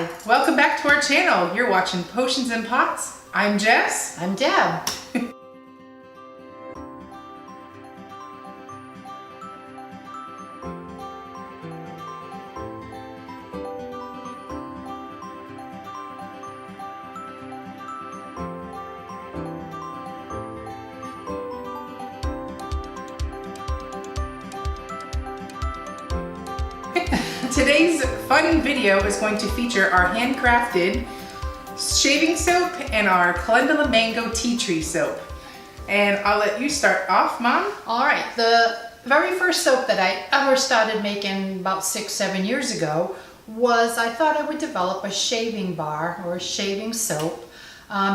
Hi, welcome back to our channel. You're watching Potions and Pots. I'm Jess. I'm Deb. Today's fun video is going to feature our handcrafted shaving soap and our Calendula mango tea tree soap. And I'll let you start off, Mom. All right, the very first soap that I ever started making about 6-7 years ago was I thought I would develop a shaving bar or a shaving soap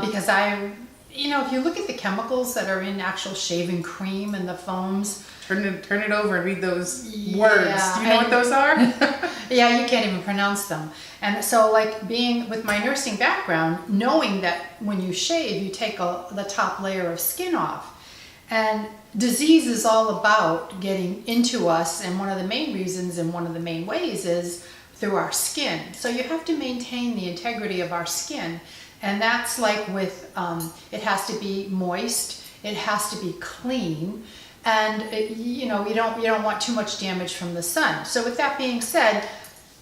because if you look at the chemicals that are in actual shaving cream and the foams. Turn it over and read those words. Do you know what those are? Yeah, you can't even pronounce them. And so like being with my nursing background, knowing that when you shave, you take the top layer of skin off. And disease is all about getting into us, and one of the main reasons and one of the main ways is through our skin. So you have to maintain the integrity of our skin. And that's like with, it has to be moist, it has to be clean, and you don't want too much damage from the sun. So with that being said,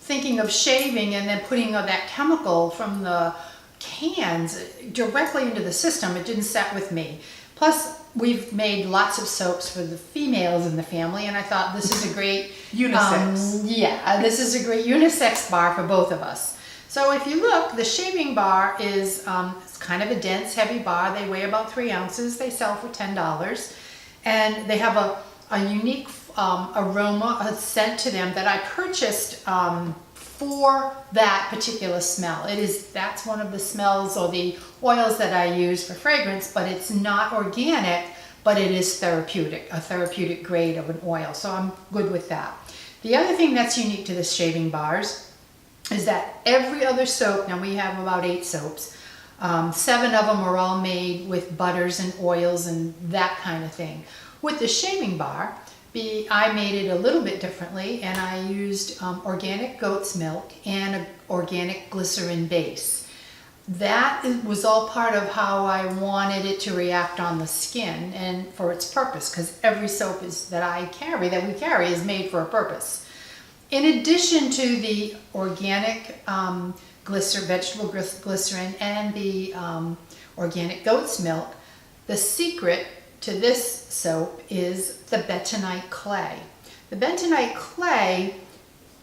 thinking of shaving and then putting that chemical from the cans directly into the system, it didn't set with me. Plus, we've made lots of soaps for the females in the family, and I thought this is a great unisex. This is a great unisex bar for both of us. So if you look, the shaving bar is it's kind of a dense, heavy bar. They weigh about 3 ounces. They sell for $10. And they have a unique aroma, a scent to them that I purchased for that particular smell. That's one of the smells or the oils that I use for fragrance, but it's not organic, but it is therapeutic, a therapeutic grade of an oil. So I'm good with that. The other thing that's unique to the shaving bars is that every other soap, now we have about 8 soaps, 7 of them are all made with butters and oils and that kind of thing. With the shaving bar, I made it a little bit differently, and I used organic goat's milk and an organic glycerin base. That was all part of how I wanted it to react on the skin and for its purpose, because every soap that we carry is made for a purpose. In addition to the organic vegetable glycerin and the organic goat's milk, the secret to this soap is the bentonite clay. The bentonite clay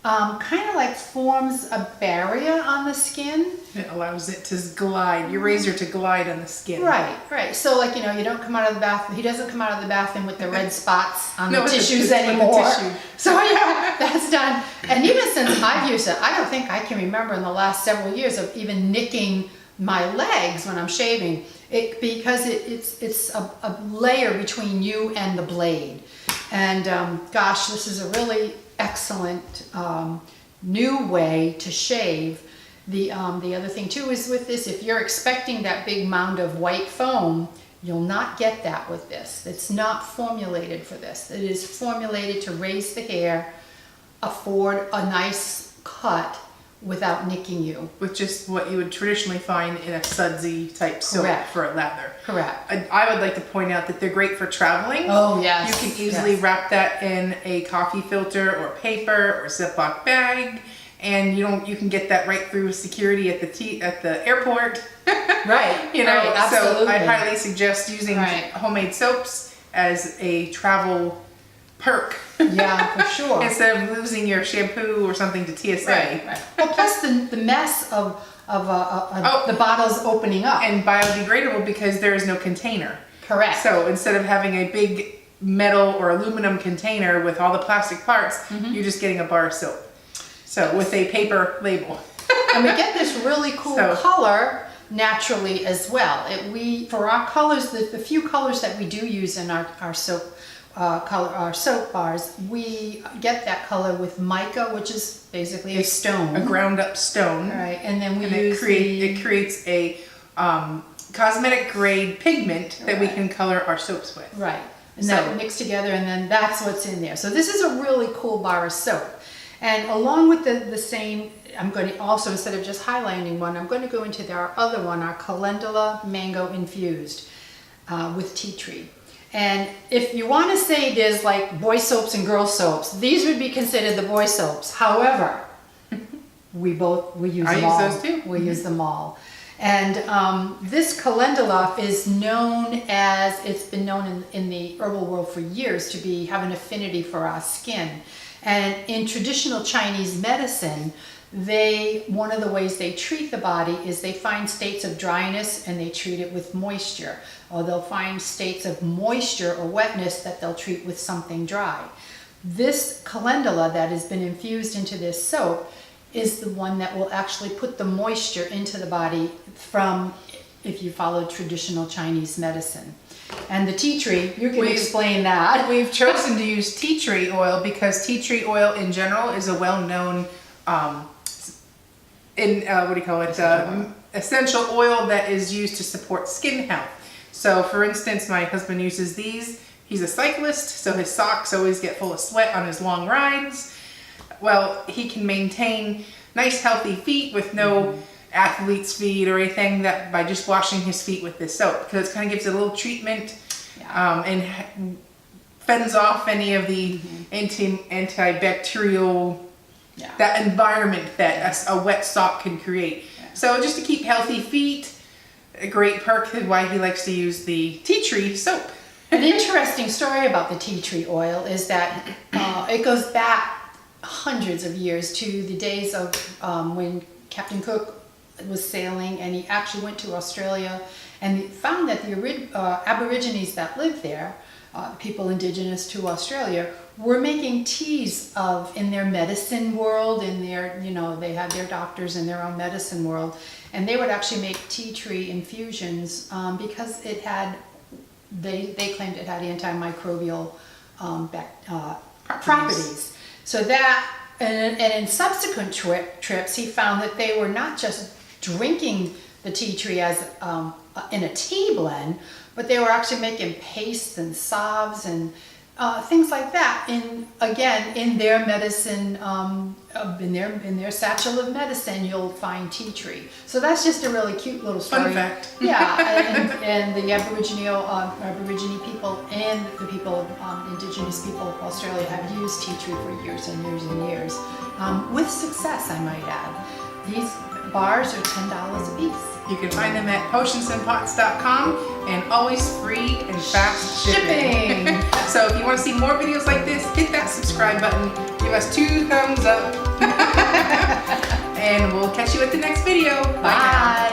kind of like forms a barrier on the skin. It allows it to glide, your razor to glide on the skin. Right. So like, you don't come out of the bathroom, he doesn't come out of the bathroom with the red spots on the tissues anymore. So yeah, that's done. And even since I've used it, I don't think I can remember in the last several years of even nicking my legs when I'm shaving, because it's a layer between you and the blade. And gosh, this is a really excellent new way to shave. The other thing too is with this, if you're expecting that big mound of white foam, you'll not get that with this. It's not formulated for this. It is formulated to raise the hair, afford a nice cut without nicking you. With just what you would traditionally find in a sudsy type soap. Correct. For a lather. Correct. I would like to point out that they're great for traveling. Oh yes. You can easily wrap that in a coffee filter or paper or Ziploc bag, and you can get that right through security at the airport. Right. Right, absolutely. So I highly suggest using homemade soaps as a travel perk. Yeah, for sure. Instead of losing your shampoo or something to TSA. Right. Well, plus the mess of the bottles opening up. And biodegradable because there is no container. Correct. So instead of having a big metal or aluminum container with all the plastic parts, you're just getting a bar of soap. So with a paper label. And we get this really cool color naturally as well. For our colors, the few colors that we do use in our soap our soap bars, we get that color with mica, which is basically a stone, a ground up stone. Right, and then it creates a cosmetic grade pigment that we can color our soaps with. Right, and that mixed together, and then that's what's in there. So this is a really cool bar of soap. And along with the same I'm going to also, instead of just highlighting one, I'm going to go into our other one, our Calendula Mango Infused with tea tree. And if you want to say there's like boy soaps and girl soaps, these would be considered the boy soaps. However, we use them all. I use those too. We use them all. And this calendula is known as, it's been known in the herbal world for years to have an affinity for our skin. And in traditional Chinese medicine, one of the ways they treat the body is they find states of dryness and they treat it with moisture. Or they'll find states of moisture or wetness that they'll treat with something dry. This calendula that has been infused into this soap is the one that will actually put the moisture into the body from, if you follow traditional Chinese medicine. And the tea tree, you can explain that. We've chosen to use tea tree oil because tea tree oil in general is a well-known, essential oil that is used to support skin health. So for instance, my husband uses these. He's a cyclist, so his socks always get full of sweat on his long rides. Well, he can maintain nice healthy feet with no athlete's feet or anything that by just washing his feet with this soap, because it kind of gives it a little treatment and fends off any of the antibacterial that environment that a wet sock can create. So just to keep healthy feet, a great perk why he likes to use the tea tree soap. An interesting story about the tea tree oil is that it goes back hundreds of years to the days of when Captain Cook was sailing, and he actually went to Australia and found that the Aborigines that lived there, people indigenous to Australia, were making teas in their medicine world, they had their doctors in their own medicine world, and they would actually make tea tree infusions because they claimed it had antimicrobial properties. So that, and in subsequent trips, he found that they were not just drinking the tea tree as in a tea blend, but they were actually making pastes and salves and things like that. In their medicine, in their satchel of medicine, you'll find tea tree. So that's just a really cute little story. Fun fact. Yeah, and the Aborigine people and the people, indigenous people of Australia have used tea tree for years and years and years, with success, I might add. These bars are $10 a piece. You can find them at potionsandpots.com and always free and fast shipping. So if you want to see more videos like this, hit that subscribe button, give us 2 thumbs up, and we'll catch you at the next video. Bye.